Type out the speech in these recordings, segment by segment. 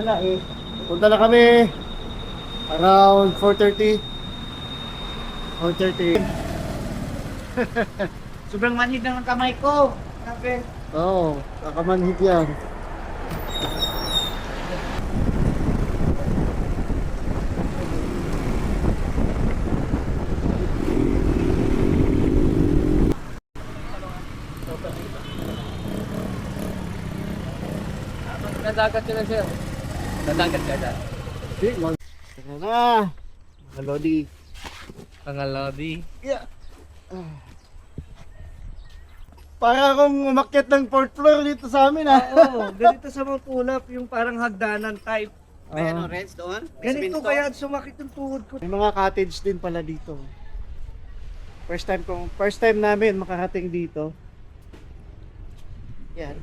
na eh. Punta na kami around 4:30. 4:30. Sobrang manhid ng kamay ko. Grabe. Oo, kakamanhid yan. Nadagat ka na, sir. Nadagat ka na. Sige, Tara na. Mga Lodi. Pangalodi. Yeah. Para akong umakyat ng 4th floor dito sa amin ah. Oo, ganito sa mga kulap, yung parang hagdanan type. May ano, Reds doon? Ganito kaya sumakit yung tuhod ko. May mga cottage din pala dito. First time namin makarating dito. Yan.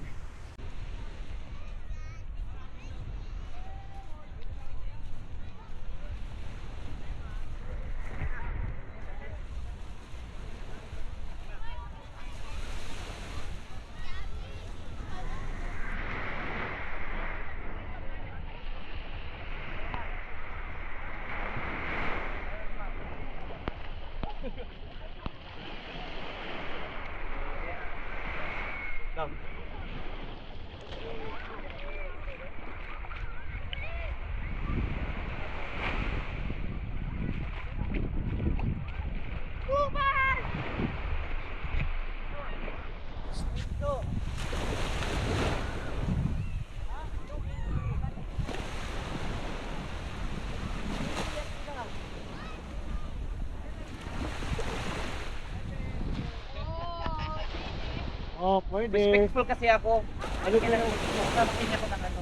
Oh, pwede. Respectful kasi ako. Ano kailangan ako ng ano.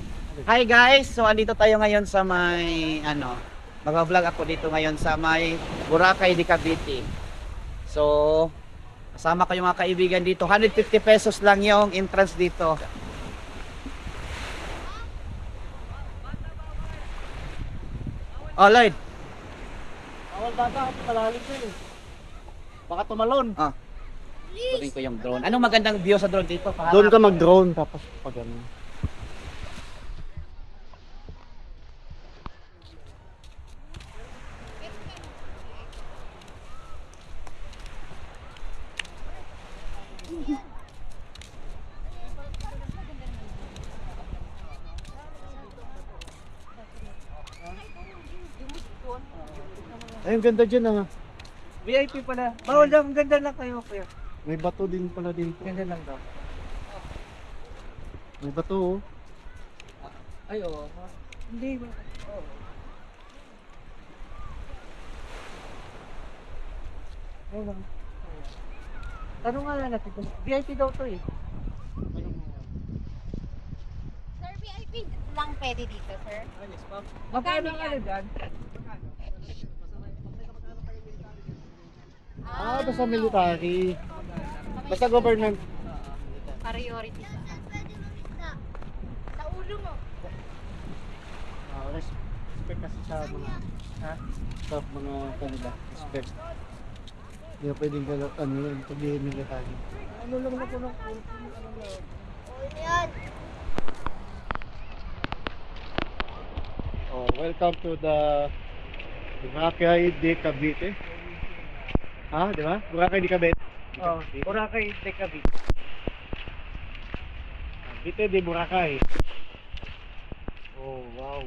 Hi guys, so andito tayo ngayon sa may mag-vlog ako dito ngayon sa may Boracay de Cavite. So kasama ko yung mga kaibigan dito. 150 pesos lang yung entrance dito. Oh, Lloyd. Awal bata ako malalim din eh. Baka tumalon. Ah. Tuloy ko yung drone. Anong magandang view sa drone dito? Doon ka mag-drone tapos pag ano. Ay, ang ganda dyan ah. VIP pala. Bawal lang, ganda lang kayo, kuya. May bato din pala dito. Ganda lang daw. May bato oh. Ay, oo. Hindi ba? Oo. Ayun lang. Tanong nga lang natin. VIP daw to eh. Sir, VIP lang pwede dito, sir. Magkano nga yan? dyan? Ah, basta military. Basta government. Priority sa sa ulo mo. Ah, respect kasi sa mga staff, mga kanila. Respect. Hindi ka pwedeng ano yun, pag military. Ano lang na po ng Oh, welcome to the Boracay de Cavite. Ah, di ba? Boracay de Cavite. Oh, Boracay de Cavite. Cavite de Boracay. Oh, wow.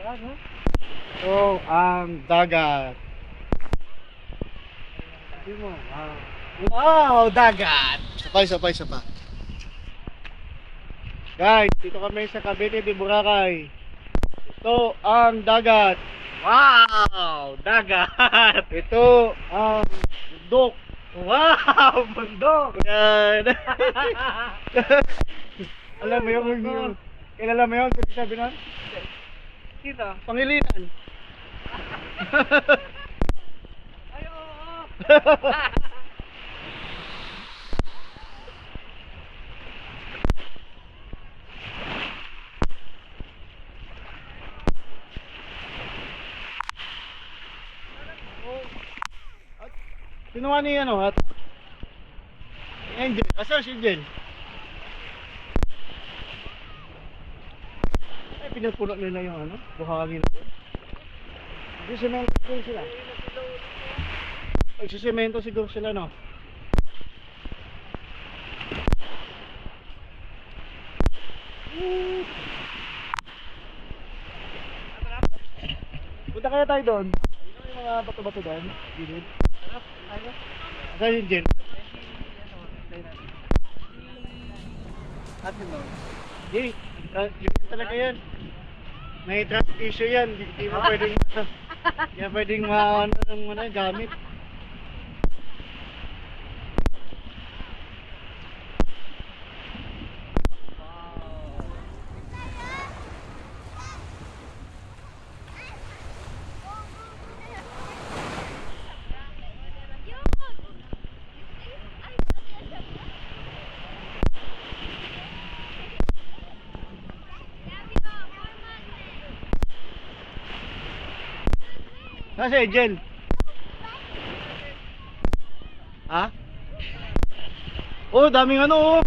Ano? So, ang dagat. Sabi mo, wow. Wow, dagat! Sapay. Guys, dito kami sa Cavite de Boracay. Ito ang dagat. Wow, dagat! Ito ang bundok. Wow, bundok! Yan. Alam mo yung kilala mo yun? Kung sabi nun? Sino? Pangilinan. Ay, oo! Sinuha ni ano hat? Angel. Asa si Angel? pinagpuno nila yung ano, buhangin ko. Nagsisemento siguro sila. Nagsisemento siguro sila, no? Punta kaya tayo doon. Ano yung mga bato-bato doon? Gilid. Saan yung gel? Atin mo. Hindi, yun talaga yan. May trust issue yan. Hindi mo pwedeng hindi mo pwedeng gamit. Nasa Angel? Ha? Oh, daming ano oh.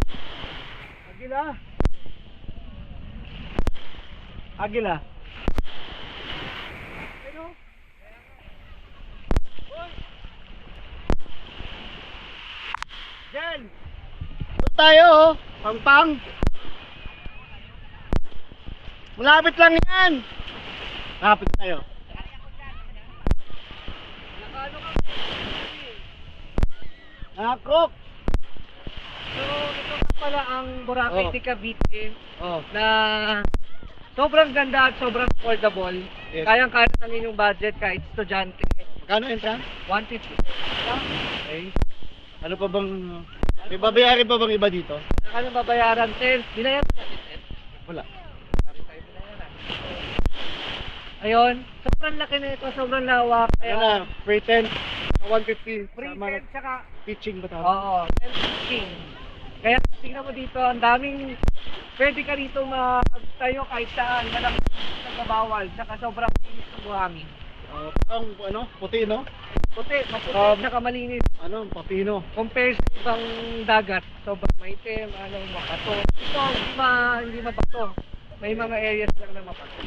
Agila. Agila. Ano? Jen! Doon tayo oh. Pangpang. Malapit lang yan. Malapit tayo. Nakok! So, ito na pala ang Boracay Oh. de Cavite Oh. na sobrang ganda at sobrang affordable. Yes. Kayang-kaya ng inyong budget kahit estudyante. Magkano entrance? 150. Okay. Ano pa bang... May babayaran pa bang iba dito? Saka nang babayaran, 10. Binayaran natin, 10. Wala. Sabi tayo binayaran. Ayun, sobrang laki na ito, sobrang lawak. Kaya na, free 10. 150. Free Sama 10, tsaka, pitching ba tawag? oo, 10 Kaya tingnan mo dito, ang daming, pwede ka rito magtayo kahit saan, walang nagbabawal, tsaka sobrang linis ng buhangin. Ang ano, puti no? Puti, maputi, tsaka malinis. Ano, papino. Compare sa ibang dagat, sobrang maitim, mabato. Ito, hindi mabato. May mga areas lang na mabato.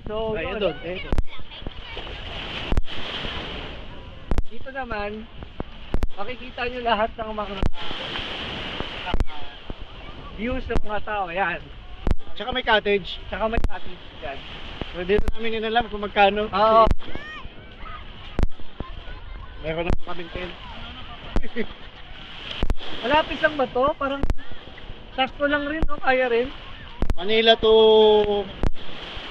So, Ayun doon. doon. Dito naman, makikita nyo lahat ng mga views ng mga tao. Yan. Tsaka may cottage. Tsaka may cottage dyan. So dito namin inalam kung magkano. Oo. Meron naman kaming tent. Malapit lang ba to? Parang sakto lang rin, no? Kaya rin. Manila to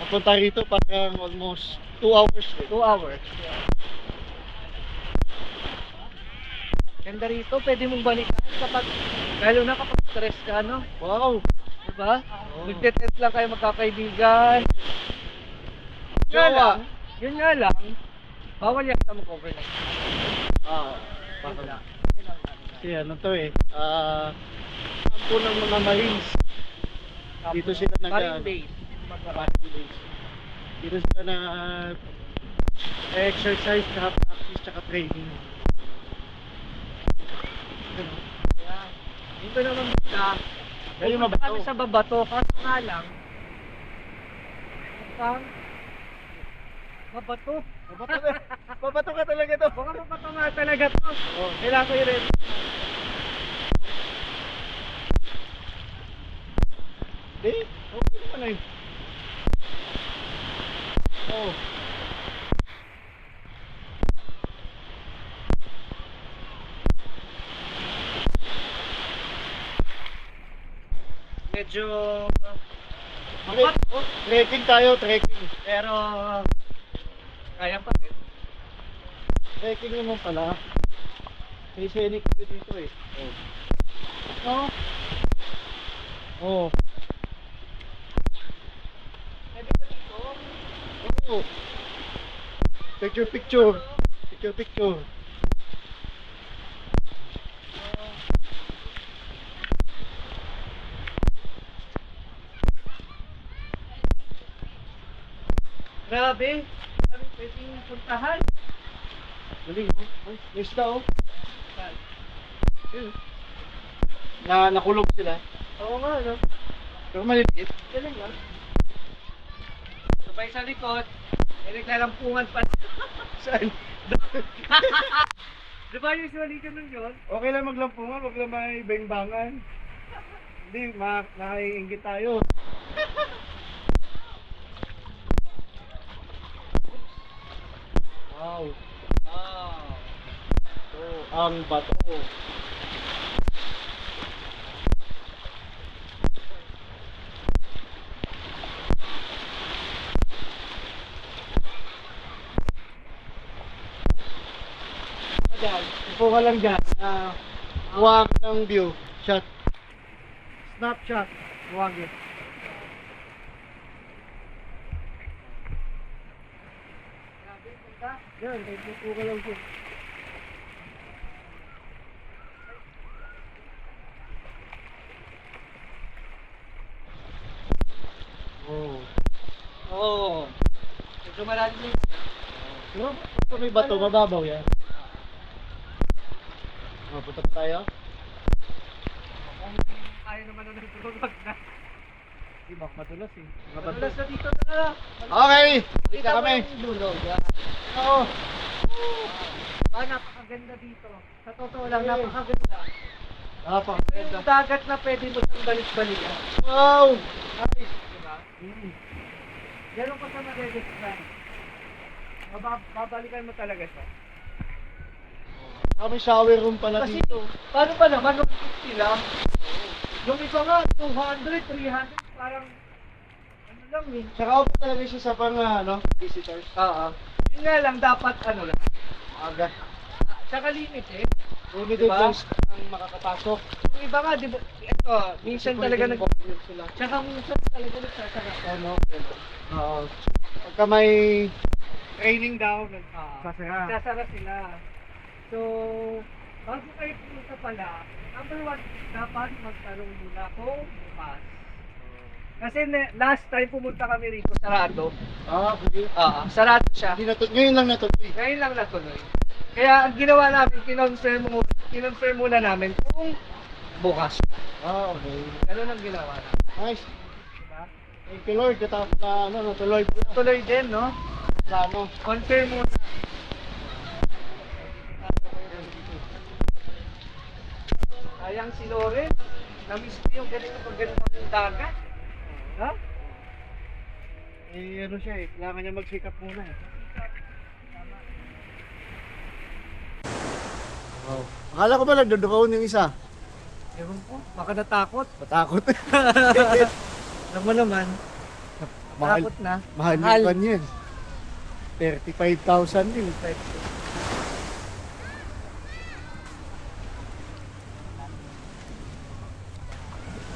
papunta rito parang almost 2 hours. 2 hours. Ganda rito, pwede mong balikan kapag, lalo na kapag stress ka, no? Wow! Diba? Oo. Magte-tent lang kayo magkakaibigan. Yun nga Jowa. lang, yun nga lang, bawal yan kita mag-overnight. Bakit? lang. Kasi ano to eh. Kampo ng mga Marines. Dito sila Marine base. Marine base. Dito sila na exercise, tsaka practice, tsaka training. Ano? Ayan. Dito naman basta, Kaya pupunta mabato. kami sa Babato, kaso nga lang, mukhang mabato. Babato ka talaga to. Baka mabato nga talaga to. Oh. Kailangan ko i-rin. Eh, okay naman eh. Oh. Medyo Okay. Trekking tayo, trekking. pero kaya pa rin. Trekking naman pala. May scenic view dito eh. No? Oh. Pwede ka dito. Oh. Picture, picture. Picture, picture. Grabe. Grabe pwedeng puntahan. Galing oh. Ay, may isda oh. Yun. Nakulong sila. Oo nga, no? Pero maliliit. Galing lang. Sabay sa likod, may naglalampungan pa. Saan? Di ba usually ganun yun? Okay lang maglampungan, wag lang may bengbangan. Hindi, nakaiingit tayo. Wow. Wow. Ito ang bato. Dyan, upo ka lang dyan. Kuha ka ng view. Shot. Snapshot. Huwag yun. Yan, upo ka lang dyan. Oh. Oo. Medyo malalim. Pero ito may bato, mababaw yan. Punta pa tayo? Kung ayaw naman na nagtulog na. Di ba, matulas eh. Matulas na dito na. Okay! Dito kami. Yung dulo. Oo. Napakaganda dito. Sa totoo lang, napakaganda. Ito Napakaganda. yung dagat na pwede mo siyang balik-balikan. Wow! Nice, diba? Ganun ko siya nare-describe. Babalikan mo talaga siya. Kami shower room pala Kasi, dito. paano pa naman nung 50 lang? Yung iba nga, 200, 300, parang, ano lang eh. Tsaka open talaga siya sa pang visitors. Oo. Yun nga lang, dapat ano lang. Aga. Tsaka limit eh. Limited Diba? lang ang makakapasok. Yung iba nga, di ba, ito, minsan talaga nag... sila. Tsaka minsan talaga nagsasarap. Ano? Oo. Pagka may training daw, sasara. Nagsasarap sila. So, bago kayo pumunta pala, number one, dapat magtanong muna kung bukas. Kasi last time pumunta kami rito, sarado. Okay. Sarado siya. Ngayon lang natuloy. Ngayon lang natuloy. Kaya ang ginawa namin, kinonfirm muna namin kung bukas. Okay. Ganun ang ginawa namin. Nice. Diba? Thank you Lord, katapos na natuloy po. Tuloy din, no? Plano. Confirm muna. Sayang si Loren. Namiss ko yung ganito pag ganito yung dagat. Ha? Ano siya eh, kailangan niya mag-pick up muna eh. Wow. Akala ko ba nagdodokawon yung isa? Ewan ko, baka natakot. Matakot. Alam mo naman, Mahal. takot na. Mahal Mahal. yung pan yun. 35,000 din.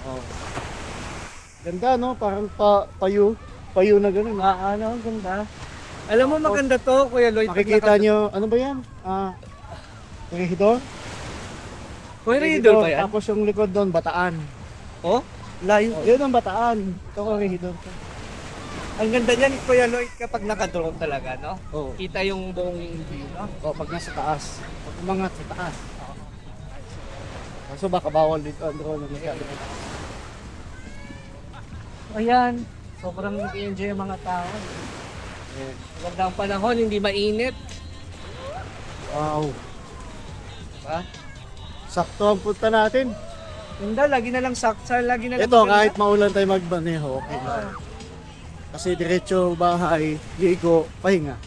Oh. Ganda no, parang payo na gano'n. Ano, ang ganda. Alam mo maganda to, Kuya Lloyd. Makikita nyo, ano ba yan? Regidor? Kuya Lloyd ba yan? Tapos yung likod doon, Bataan. Oh, layo. Oh, yun ang Bataan. Ito ang Regidor. Ang ganda niyan, Kuya Lloyd, kapag naka-drone talaga, no? Oo. Kita yung buong view, no? Oh, pag nasa taas. Pag umangat sa taas. Kaso baka bawal dito ang drone na masyado. Ayan, sobrang nag-enjoy yung mga tao. Maganda ang panahon, hindi mainit. Wow. Diba? Sakto ang punta natin. Ganda, lagi na lang saksa, lagi na lang Ito, maganda. kahit maulan tayo magbaneho, okay lang. Kasi diretso bahay, ligo, pahinga.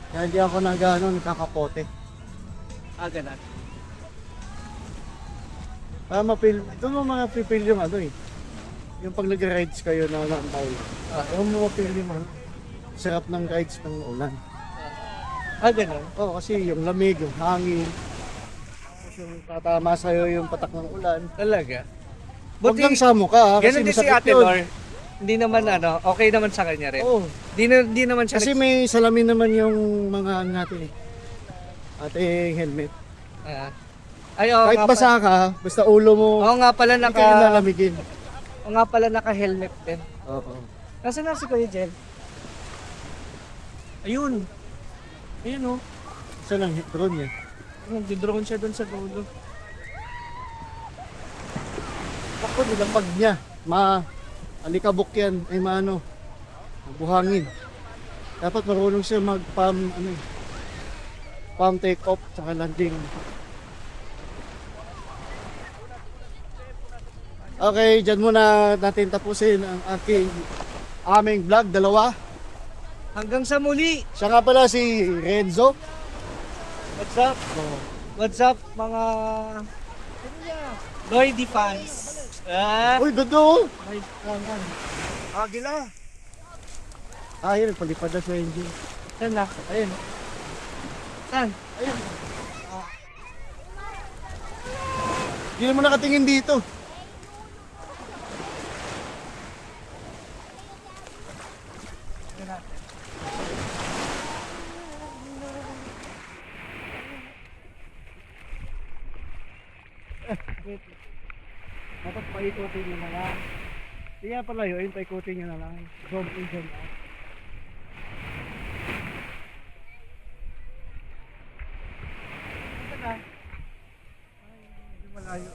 Kaya hindi ako nagkakapote. Ganun. Para mapil, ito mo mga pipil yung ano eh. Yung pag nag-rides kayo na maulan. Yung mo mapil yung ano. Sarap ng rides ng ulan. Ganun. Oo, kasi yung lamig, yung hangin. Tapos yung tatama sa'yo yung patak ng ulan. Talaga. Huwag lang sa mukha, kasi Ganun din si masakit Ate yun. Lor. Hindi naman okay naman sa kanya rin. Oo. Di naman siya Kasi may salamin naman yung mga ano natin eh. Ating helmet. Kahit nga basa ka, basta ulo mo, Oo nga pala hindi kayo nalamigin. Oo nga pala naka-helmet din. Oo. Nasaan na si Kuya Jel? Ayun. Ayun oh. Saan ang drone niya? Nag-drone siya doon sa dulo. Ako, nilapag niya. alikabok yan, ay maano, buhangin. Dapat marunong siya mag-palm, palm take off, tsaka landing. Okay, dyan muna natin tapusin ang aming vlog, dalawa. Hanggang sa muli. Siya nga pala si Renzo. What's up? What's up mga Lloydie fans? Uy, dodo! Agila. Ayun, palipad na sa engine. Saan na? Ayun. Saan? Ayun. Hindi mo nakatingin dito. Dapat paikutin nyo na lang. Hindi nga pala yun, paikutin nyo na lang. Zoom in, zoom out. Ito na. Ay, medyo malayo.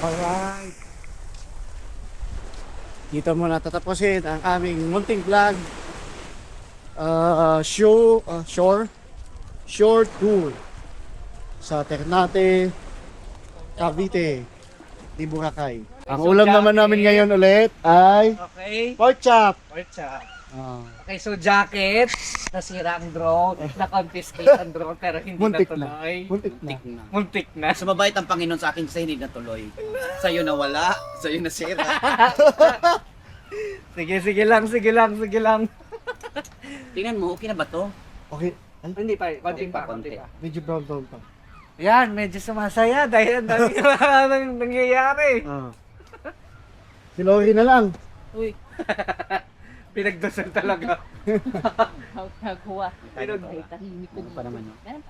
Alright. Dito muna tatapusin ang aming munting vlog. Shore tour sa Ternate, Cavite, di Boracay. Ang ulam naman namin ngayon ulit ay Okay. pork chop. Porcha. Ah, Okay, so jacket, nasira ang drone, na-confiscate ang drone pero hindi muntik natuloy. na. Muntik na. Muntik na. Mas mabait ang Panginoon sa akin kasi hindi natuloy. Sa'yo nawala, sa'yo nasira. Sige lang, sige lang, sige lang. Tingnan mo, okay na ba to? Okay. Ay, Hindi pa, konti pa, pa, konti konti. pa. medyo brown pa. Yan, medyo sumasaya dahil ang dami nang nangyayari. Ah. Si Lori na lang. Uy. Pinagdasal talaga. Naghuwa. Ano pa naman yun?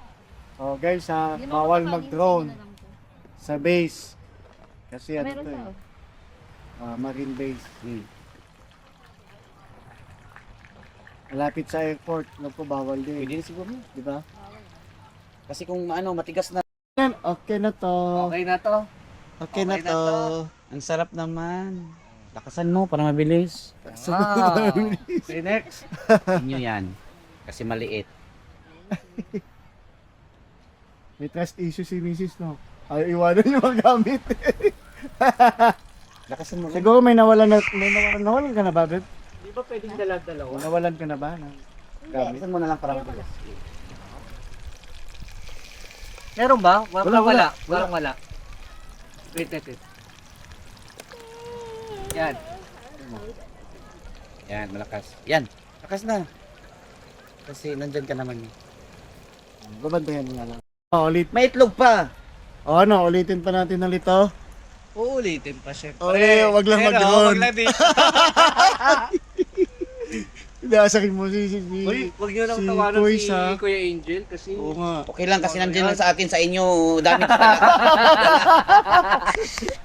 Oh guys, bawal mag-drone sa base. Kasi ano Meron to siya. marine base. Malapit sa airport, bawal din. Pwede na siguro. Di ba? Kasi kung ano, matigas na. Okay na to. Okay na to. Okay na Okay na to. Ang sarap naman. Lakasan mo para mabilis. Ah. Okay, next. Inyo yan. Kasi maliit. May trust issue si Mrs. no. Ayaw iwanan yung mga gamit. Lakasan mo. Siguro may nawalan ka na ba, babe? Di ba pwedeng dala-dalawa? Nawalan ka na ba ng gamit? Lakasan mo na lang para mabilis. Meron ba? Wala. Walang wala. Wait. Yan. Yan, malakas. Yan, lakas na. Kasi nandyan ka naman. Babantayan mo nga lang. Ulit. May itlog pa. Ulitin pa natin ulit to. Uulitin pa siya. Wag lang mag-drone. Wag lang din. Inasakin mo si Uy, wag niyo lang si tawanan Kuis, si ha? Kuya Angel kasi Oo nga. Okay lang kasi nandyan lang sa akin, sa inyo. Dami pa talaga.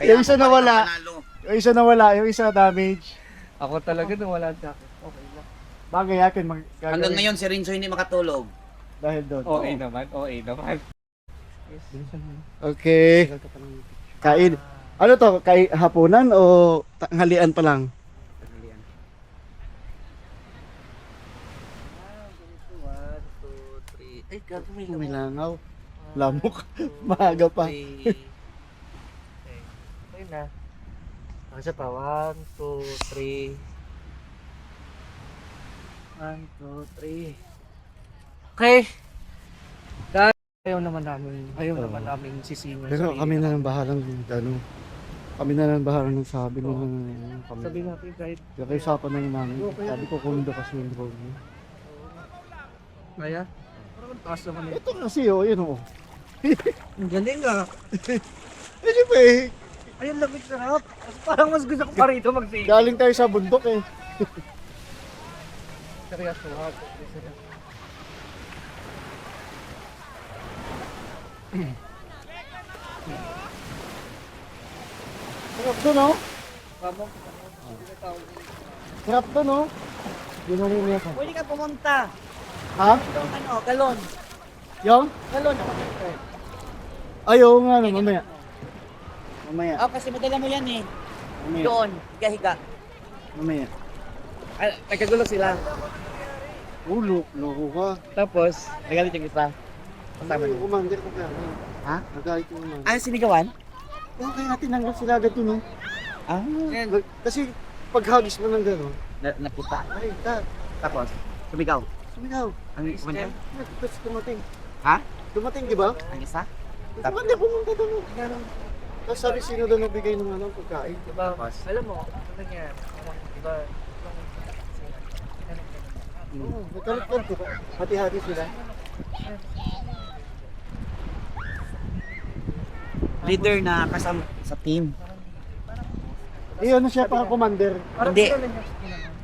Yung isa nawala. Panalo. Yung isa nawala, yung isa damage. ako talaga nung wala sa akin. Okay lang. Bagay akin Hanggang ngayon si Rinzo hindi makatulog. Dahil doon. OA naman. Okay. Kain. Ano to? Hapunan o tanghalian pa lang? 1, 2, 3. Ay, gago may May langaw. Lamok. Maaga pa. Okay na. Isa pa. 1, 2, 3. 1, 2, 3. Okay. Dahil ayaw naman namin sisingin. Pero kami na lang bahalang kami na lang bahalang nagsabi nung Sabi natin kahit kaya usapan na yun namin. Sabi ko kung kasi yung drone niya. kaya. Parang taas naman yun. Ito kasi yun Ang galing ah. Hindi pa eh. Ayun, lamig sarap. Parang mas gusto ko pa rito mag-sing. Galing tayo sa bundok eh. Seryoso ha. Sarap to, no? Kamong, Sarap to, no? Yun na rin niya. Pwede ka pumunta. Ha? Itong ano, galon. Yung? Galon ako dito. Ayaw nga, no, mamaya. Mamaya. Oh, kasi madala mo yan eh. Mamaya. Doon, higa-higa. Mamaya. Nagkagulo sila. Loko ka. Tapos, nagalit yung isa. Kasama Yung niyo. commander ko kaya. Ha? Nagalit yung commander. Ay, sinigawan? Okay, natin hanggang sila agad to, no? Ah, Kasi pag hagis mo ng gano'n, nakita. ay, Tapos, sumigaw. sumigaw. Ang kumanta? Tapos dumating. Ha? Dumating, di ba? Ang isa? Tapos hindi pumunta doon. Gano'n. Tapos sabi sino doon nagbigay ng ano, pagkain. diba, alam mo, ano nangyari? Parang, diba, Oo, nagkalit-kalit ko. Hati-hati sila. Leader na kasama sa team. Eh, ano siya, para commander. parang Hindi. kilala niya,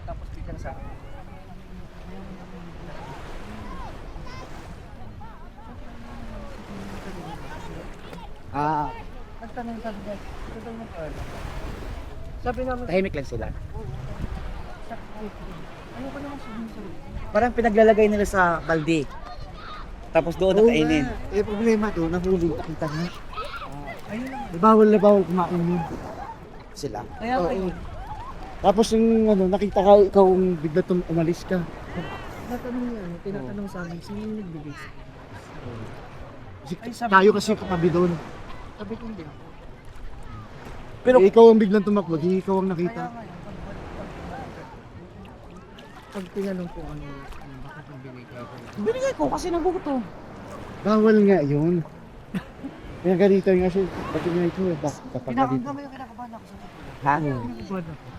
tapos bigyan sa akin. Ah, Nagtanong sabi niya, ito daw yung ano. Sabi namin, tahimik lang sila. ayoko naman sabihin sa Parang pinaglalagay nila sa balde. Tapos doon Oo nakainin. nga. Eh, problema doon, nahuli. Kita nga. ayun lang. Bawal na bawal kumain yun. Sila. Kaya Oo. kayo, Tapos yung ano, nakita ka, ikaw bigla umalis ka. natanong niya, tinatanong sa amin, sino yung nagbigay? Kasi, Ay, sabi tayo ko- kasi katabi doon. Sabi ko hindi. Pero- Eh, ikaw ang biglang tumakbo, di ikaw ang nakita. Kaya nga yun, pag tinanong ko ano, bakit nagbigay kayo? Binigay ko kasi nagugutom. Bawal nga yun. Kaya ganito nga siya, pati nga ito eh, kapag ganito. Kinakabahan yung kinakabahan ako sa totoo. Ha? Kinakabahan ako.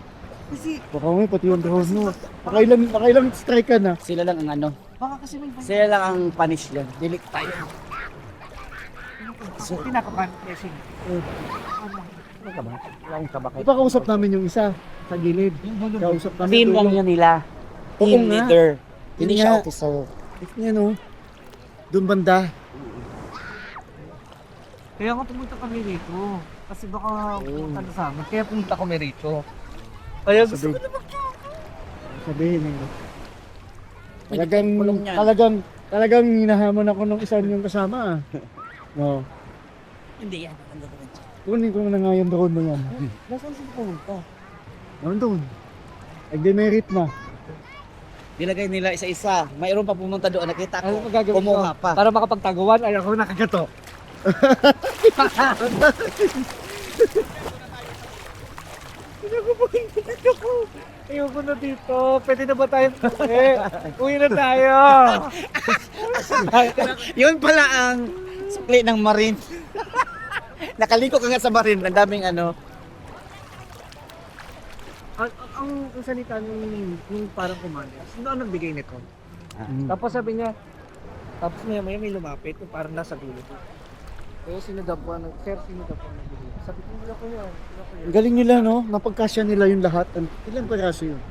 Kasi, Baka may pati yung drone mo. Pakailang strike ka na. Sila lang ang ano. baka kasi may Sila lang ang punish yan. Dili tayo. So, kinakabahan kasi. Ano ka ba? Wala akong kabakit. Ipakausap namin yung isa sa gilid. Kausap namin. Team doon lang yung- yan nila. Oo Team nga. leader. Hindi Yun siya nga. officer. Yan o. Doon banda. Kaya nga pumunta kami rito. Kasi baka pumunta na sa amin. Kaya pumunta kami rito. Kaya gusto ko naman. Sabihin eh. Kulong yan. Talagang hinahamon ako ng isa yung kasama ah. No. Hindi yan. Kunin ko na nga yung drone mo yan. Nasaan sila pumunta? Nandun. Nag-demerit na. Nilagay nila isa-isa. Mayroon pa pumunta doon. Nakita ko. Ano magagawin Kumuha ko? pa. Para makapagtaguan, ay ako nakagato. Ayoko na dito. Pwede na ba tayo uwi? Uwi na tayo. Yun pala ang sukli ng marine. Nakaliko ka nga sa marine. Ang daming ano. Ang salita nung parang commander, sino ang nagbigay nito? Mm. Tapos sabi niya, tapos maya may lumapit, yung parang nasa dulo ko. Kaya sino daw po, sir, sino daw po ang nagbigay? Sabi ko, wala ko yan, wala ko yan. Ang galing nila no, napagkasya nila yung lahat. Ilang peraso yun?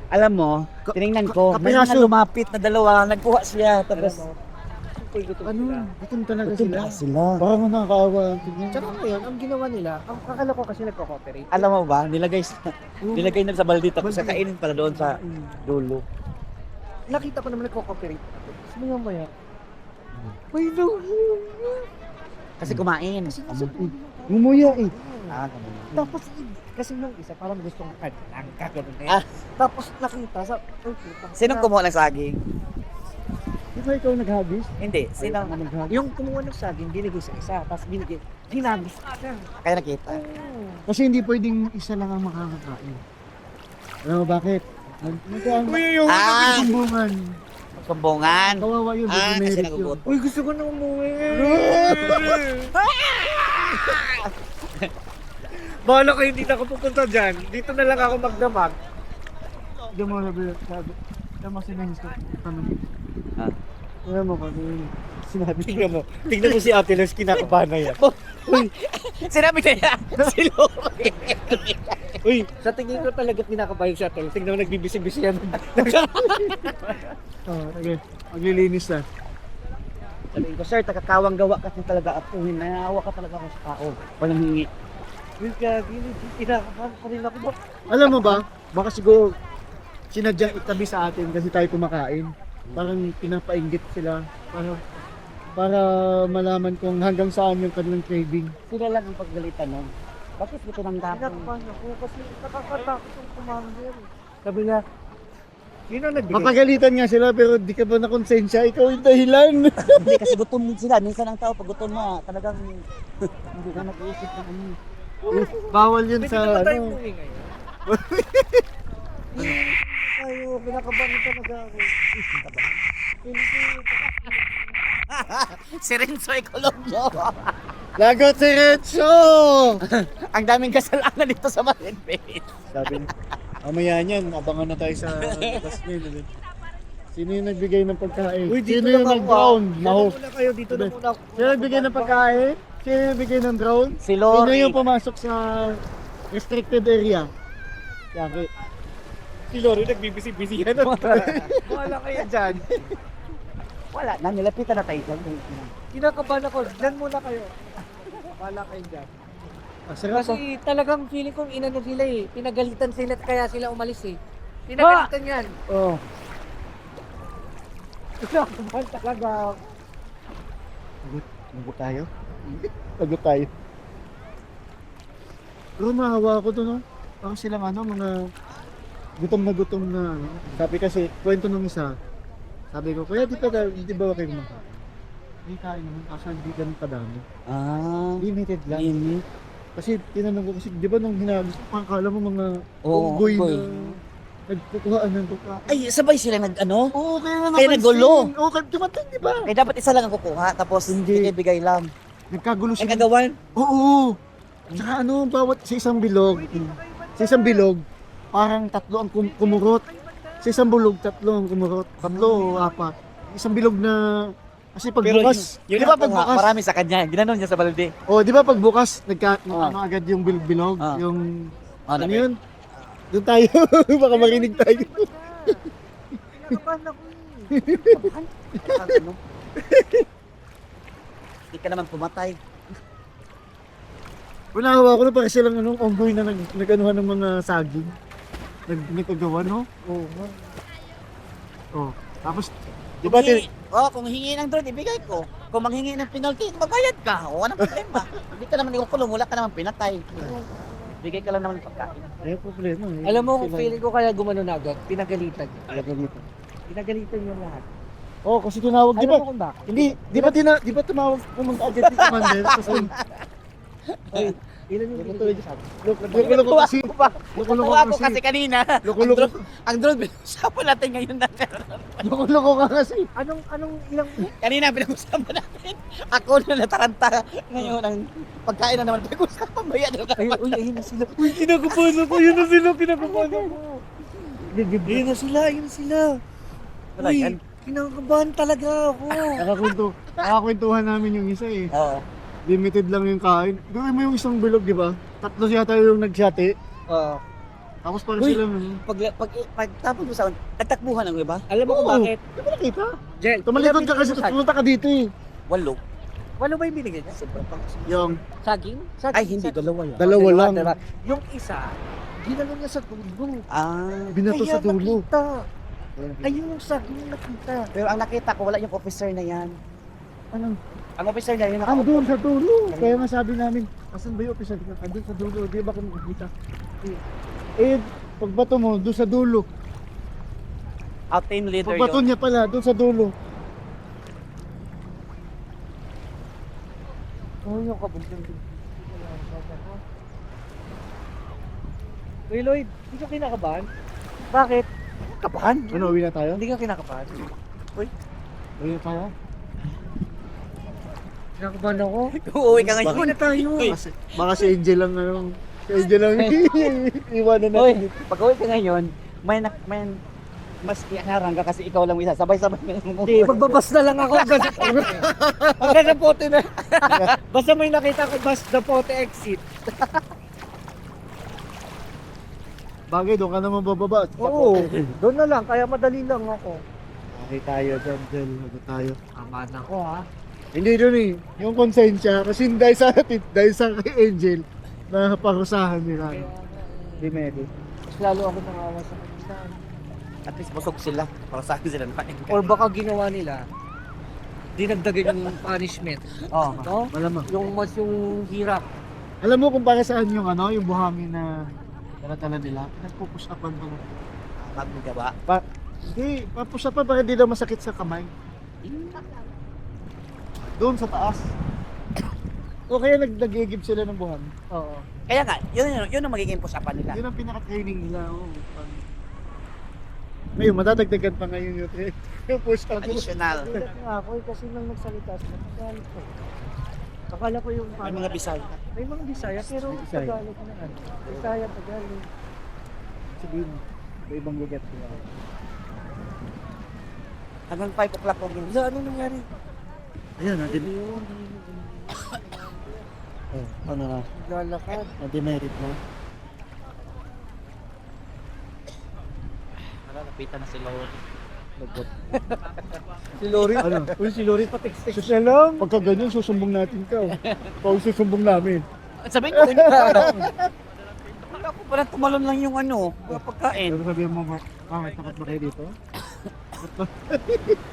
Alam mo, tinignan ko. May kapiraso. mga lumapit na dalawa. Nagkuha sila. Alam Tapos, mo, super gutom Ano? sila. Gutom talaga gutom sila. na sila. Parang nakakaawa. Tignan. Tsaka ngayon, ang ginawa nila, ang akala ko kasi nagko-cooperate. Alam mo ba, nilagay na sa balde tapos kakainin pala doon sa dulo. Nakita ko naman nagko-cooperate. Sino yung maya? May no. Kasi kumain. Kasi nasa dulo. Ngumuya eh. Ah, ganun. Tapos, kasi yung isa, parang gustong ang kagano'n na Ah. Tapos nakita sa, oh, putang. Sinong kumuha ng saging? Di ba ikaw naghagis? Hindi. Sinong naghagis? Yung kumuha ng saging, binigay sa isa, tapos binigay, ginagis. kaya nakita? Kasi hindi pwedeng isa lang ang makakakain. Alam mo bakit? Nagkaroon Ah! kumbungan. Kumbungan. Kawawa yun. Ah, kasi demerit yun. nagugot. Uy, gusto ko na umuwi. Bahala kayo, hindi na ako pupunta dyan. Dito na lang ako magdamag. Hindi mo sabi. Tama si Nens ko. Tanong. Ah. Alam mo kasi sinabi ko. Tingnan mo si Ate Les, kinakabahan na yan. Sinabi na yan. Si Lori. Uy, sa tingin ko talaga kinakabahan si Ate Les. Tingnan mo, nagbibisi-bisi yan. Oh, okay. Maglilinis na. Sabihin ko, sir, takakawang gawa kasi talaga ako. Hinahawa ka talaga ako sa tao. Walang hingi. Will Gabi, kinakabahan pa rin ako. Alam mo ba, baka siguro sinadya itabi sa atin kasi tayo kumakain. Parang pinapainggit sila para malaman kung hanggang saan yung kanilang craving. Sila lang ang paggalitan nun. Bakit ito nang dapon? Kinakabahan ako kasi nakakatakot yung commander. Sabi niya, sino nagbigay? Mapagalitan nga sila pero di ka ba nakonsensya? Ikaw yung dahilan. Hindi kasi gutom sila. Minsan ang tao pag gutom mo, talagang hindi ka nag-iisip ng ano. Bawal yun Pwede sa naman tayo ano. umuwi ngayon. Tayo, kinakabahan talaga ako. Si Renzo Ecologio. Lagot si Renzo! Ang daming kasalanan dito sa Marinbase. Sabi niya, mamaya niyan, abangan na tayo sa labas niya. Sino yung nagbigay ng pagkain? Sino yung nag-drown? Dito muna kayo, dito na muna ako. Sino nagbigay ng pagkain? Sino yung nagbigay ng drone? Si Sino Lori. yung pumasok sa restricted area? Yaki. Si Lori nagbibisi-bisi yan. Wala kayo dyan. Wala na, nilapitan na tayo dyan. Kinakabahan ako, dyan muna kayo. Wala kayo dyan. Sarap Kasi talagang feeling kong inano sila eh. Pinagalitan sila at kaya sila umalis eh. Pinagalitan yan. Oh. Kinakabahan talaga. Lagot tayo? Lagot tayo. Pero mahawa ako doon, no? Parang silang mga gutom na ano. Sabi kasi, kwento nung isa, sabi ko, kuya, di ba kayo kumakain? Hindi kain naman, kaso hindi ganun kadami. Ah, Limited lang. limit. Kasi tinanong ko kasi, di ba nung hinagis ko, parang kala mo mga Oo, unggoy unggoy. na nagkukuhaan ng pagkain. Ay, sabay sila nag-ano? Oo, kaya nga Kaya napansin. nagulo. Oo, kaya dumating, di ba? Eh, dapat isa lang ang kukuha, tapos Hindi. ibigay lang. Nagkagulo Ay, sila. kagawan. Oo. Tsaka bawat sa isang bilog, parang tatlo ang kumurot. Sa isang bulog, tatlo ang kumurot. Tatlo o apat. Isang bilog na, kasi pagbukas, di ba pagbukas? Marami sa kanya. Ginanon niya sa balde. Oh, di ba pagbukas, Oh. agad yung bilog-bilog, Ah. yung, Ano ano yun? Doon tayo, baka marinig tayo. Kinakabahan ako eh. Ano? Hindi ka naman pumatay. Unahawa ko na parang silang onggoy na nag-anuhan ng mga saging. Nagkagawa, no? Oo. Oh. Tapos, di ba, Kung hingi ng drone, ibigay ko. Kung manghingi ng penalty, magbayad ka. O, anong problema? Hindi ka naman ikukulong, wala ka naman pinatay. Bigay ka lang naman ng pagkain. ay, problema. Eh. Alam mo, Sila- feeling ko kaya gumano na agad. Pinagalitan. Talaga dito. Pinagalitan yung lahat. Oh, kasi tinawag, di Alam ba? mo kung bakit? Hindi, di ba tumawag pumunta agad yung commander? Kasi, Ay, ilan yung binigay sa akin? loko-loko kasi. Loko-loko Tuwa ko kasi. kasi kanina. Loko-loko. Ang drone, pinag-usapan natin ngayon na. Loko-loko ka kasi. Anong ilang Kanina pinag-usapan natin. Ako na nataranta. Ngayon, ang pagkain na naman pinag-usapan. Bayad na naman. ayun na sila. Uy, kinakabahan ako. Yun na sila, kinakabahan ako. Ayun na sila, ayun na sila. Wala Uy, yan. kinakabahan talaga ako. Nakakwentuhan namin yung isa eh. Oo. Limited lang yung kain. Gawin mo yung isang bilog, di ba? Tatlo yata yung nagsyate. Oo. Tapos parang Uy. sila, Pagtapos mo sa nagtakbuhan ang iba? Alam mo kung Oo. bakit? Di ba nakita? Jel, Tumalikod ka kasi, pumunta ka dito eh. Walo. Walo ba yung binigay niya? Yung Saging? Ay, hindi. Dalawa lang. dalawa lang. Diba? Yung isa, ginano niya sa dulo. Ah. Binato sa dulo. Nakita. Ayun yung saging nakita. Pero ang nakita ko, wala yung officer na yan. Ano? Ang officer na yun. Doon sa dulo. Kaya nga sabi namin, asan ba yung officer? Doon sa dulo. Di ba kung makikita? Eh, pagbato mo, doon sa dulo. Out team leader Pagbato yun. niya pala, doon sa dulo. Oh, yung kabugyan. Uy, Lloyd, hindi ka kinakabahan? Bakit? Kapahan? Ano, uwi na tayo? Hindi ka kinakabahan? Uwi na tayo? Kinakabahan ako? Uuwi ka ngayon. Uwi na tayo. Baka si Angel lang, si Angel lang iwanan Uy, natin. pag uwi ka ngayon, may mas iharang ka kasi ikaw lang isa. Sabay-sabay ka lang Hindi, magbabas na lang ako hanggang sa pote. Hanggang sa pote na. Basta may nakita ko bus the pote exit. Bagay, doon ka naman bababa. Oo, doon na lang. Kaya madali lang ako. Okay tayo dyan, Angel. Ano tayo? Aman ako ha. Hindi doon eh. Yung konsensya, kasi dahil sa kay Angel, na parusahan nila. Kaya, Di medyo. mas lalo ako nangawa sa kanila. At least busog sila. Para sa akin sila nakain. Or baka ginawa nila, dinagdagan yung punishment. Oh. No? Malamang. Yung mas yung hirap. Alam mo kung para saan yung ano, yung buhangin na talatala nila? Nagpupush upan pa lang. Magagawa. Hindi, papush upan para hindi daw masakit sa kamay. Doon sa taas. O kaya nag-gigib sila ng buhangin. Oo. Kaya nga, yun ang magiging push-upan nila. Yun ang pinaka-training nila. Oh. Ngayon, madadagdagan pa ngayon yung yung push up. Additional. Gulat nga ako kasi nang nagsalita sila, Tagalog ko. Akala ko yung May mga Bisaya. may mga Bisaya, pero May Bisaya. Tagalog na ano. Bisaya, Tagalog. Sabihin, may ibang lugat sila. Hanggang 5 o'clock kung hindi. Ano nangyari? Ayan, natin. Ano na? Lalakad. Na-demerit na. Nalalapitan na sila. Si Lori, ano? Uy, si Lori patik-tik siya lang. Pagka ganyan, susumbong natin ka. Pag susumbong namin. Sabihin ko, hindi ka ano. Wala ko parang tumalon lang yung ano, mga pagkain. Pero sabihin mo, may takot ba kayo dito?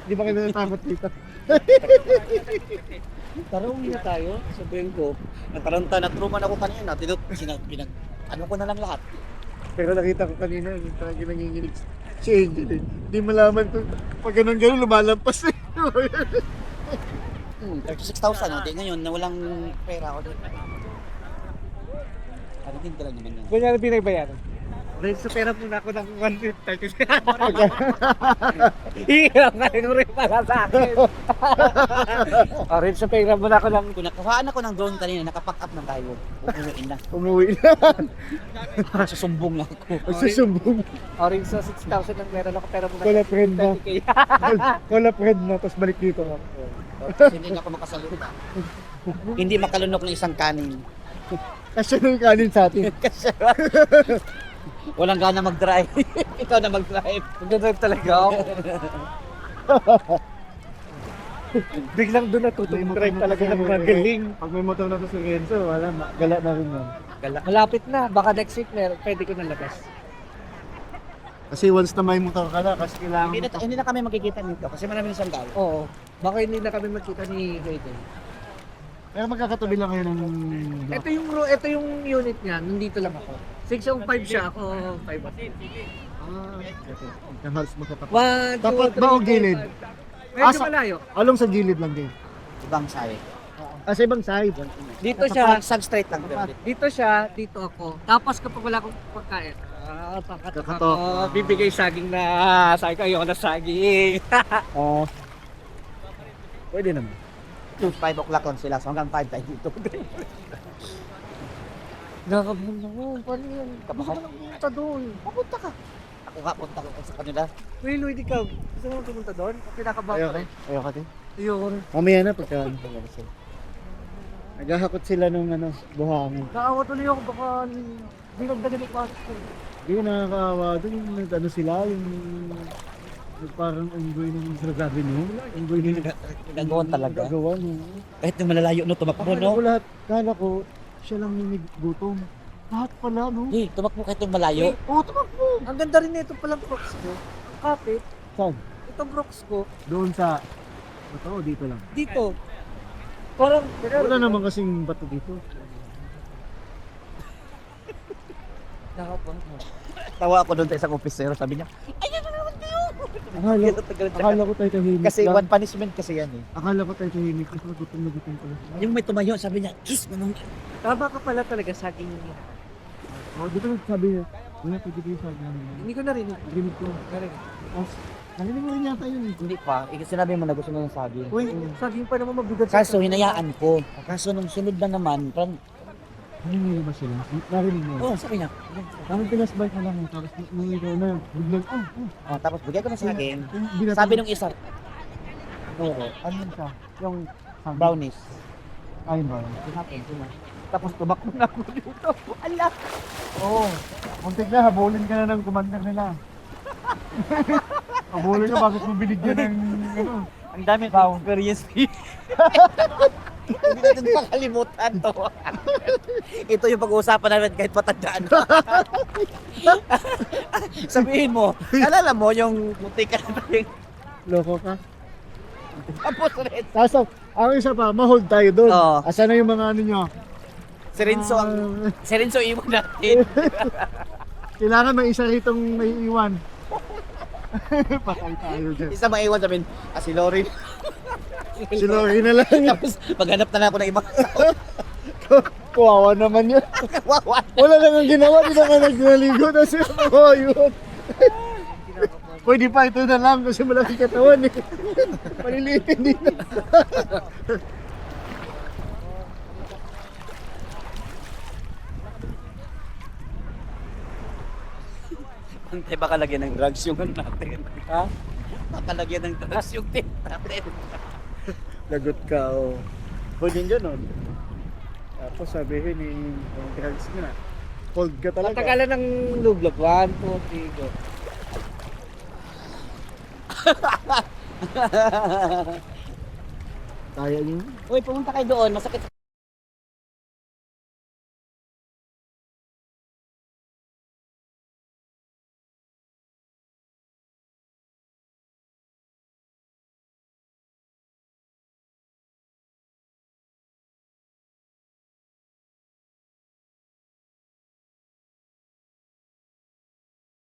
Di ba kayo natatakot dito? Tara, uwi na tayo. Sabihin ko. Nataranta, natruman ako kanina. Ano ko na lang lahat. Pero nakita ko kanina, yung talagang nanginginig si Angel eh. Hindi malaman kung pag ganun-ganun lumalampas eh. 36,000, no? Di ngayon, na walang pera ako doon. Ano din ka lang naman yan. Ganyan na pinagbayaran. Dahil sa pera muna ako ng 150. Hirap na rin rin para sa akin. Rin sa pera muna ako ng... Kung nakakuhaan ako ng drone kanina, nakapack up na tayo. Umuwiin na. Umuwi na. Susumbong na ako. Magsusumbong. Rin sa 6,000 ang meron ako pera muna. Wala friend na. 30K. Wala friend na, tapos balik dito. Tapos hindi na ako makasalita. Hindi makalunok ng isang kanin. Kasi na yung kanin sa atin. Kasi walang gana mag-drive. Ikaw na mag-drive. Mag-drive talaga ako. Biglang doon natutong-drive talaga ng mga galing. Pag may motor na to si Renzo, wala, gala na rin nun. Malapit na. Baka next week pwede ko na labas. Kasi once na may motor ka na, kasi kailangan Hindi na kami magkikita nito kasi maraming sanggal. Oo. Baka hindi na kami magkita ni Hayden. Pero magkakatabi lang kayo ng... Ito yung unit niya. Nandito lang ako. 6 yung 5 siya. Ako 5 ako. Ang halos magkakatabi. 1, 2, 3, Dapat ba o gilid? Medyo malayo. Along sa gilid lang din. Ibang side. Sa ibang side. Dito siya. Sub straight lang. Dito siya. Dito ako. Tapos kapag wala akong pagkain, kakatok Kakatok. ako. Bibigay saging na saging. Ayoko na saging. Pwede naman. 5 o'clock on sila. So hanggang 5 tayo dito. Nakabun ako. Paano yan? Baka lang pumunta doon. Pupunta ka. Ako nga, punta ko sa kanila. Uy, Lloyd, ikaw. Gusto mo pumunta doon? Pinakabago Ayoko. rin. Ayoko din. Ayoko rin. Mamaya na pagka... Naghahakot sila nung buhangin. Naawa tuloy ako. Baka dinagdagan yung pasok ko. Hindi ko nakakaawa doon yung ano sila, yung parang unggoy ng sinasabi nyo. Unggoy ng Nagagawan talaga. gagawa no. Kahit yung malalayo, no, tumakbo, Akala no? ko lahat, kala ko siya lang yung gutom. Lahat pala, no? Hey, tumakbo kahit yung malayo. Oo, tumakbo. Ang ganda rin nito palang Crocs ko. Kapit. Saan? Itong Crocs ko. Doon sa... Bato, dito lang. Dito. Parang... Wala naman kasing bato dito. Nakapang. Tawa ako doon sa isang officer, sabi niya, Akala ko tayo tahimik kasi lang. one punishment kasi yan eh. Akala ko tayo tahimik kasi gutom na gutom pala. Yung may tumayo, sabi niya, kiss mo nung... Tama ka pala talaga saging niya. Oh, dito sabi niya, wala pwede kayo sa namin. Hindi ko narinig. Narinig ko. Narinig. Tapos, narinig mo rin yata yun. Hindi pa, sinabi mo na gusto mo ng sabi. Uy, saging pa naman mabigat sa... Kaso hinayaan ko. Kaso nung sunod na naman, parang, Narinig ba sila? Narinig mo. oh, sabi niya. Kami pinasbay ka lang. Tapos nung ikaw na, biglang, Oh, tapos bigay ko na sa akin. binatang- Sabi nung isa, Oo. Ano yun siya? Yung brownies. Ayun ba? Tapos tumakbo na ako dito. Ala! Oo. Muntik na, habulin ka na ng commander nila. Habulin ka, bakit mo binigyan ng ano? Ang dami pa experience. Hindi natin makalimutan to. Ito yung pag-uusapan namin kahit matandaan pa. Sabihin mo, alala mo yung muntik ka na tayong Loko ka. tapos rin. Tapos, ang isa pa, ma-hold tayo doon. Oo. Asan na yung mga ano nyo? Si Renzo ang... Si Renzo iwan natin. Kailangan may isa ritong may iwan. Patay tayo dyan. Isa maiwan sabihin, si Lorin. Si Lori na lang. Tapos maghanap na lang ako ng ibang tao. Kawawa naman yun. Wawa. Wala nang ginawa, di na nga nagnaligo. Tapos oh, yun. Pwede pa, ito na lang kasi malaki katawan eh. Palilitin dito. Antay, baka lagyan ng drugs yung ano natin. Ha? Baka lagyan ng drugs yung tip natin. Lagot ka, oh. Pwede gano'n. Tapos sabihin eh, yung drugs mo na. Hold ka talaga. Matagalan ng lublog. 1, 2, 3, go. Kaya yun. Uy, pumunta kayo doon. Masakit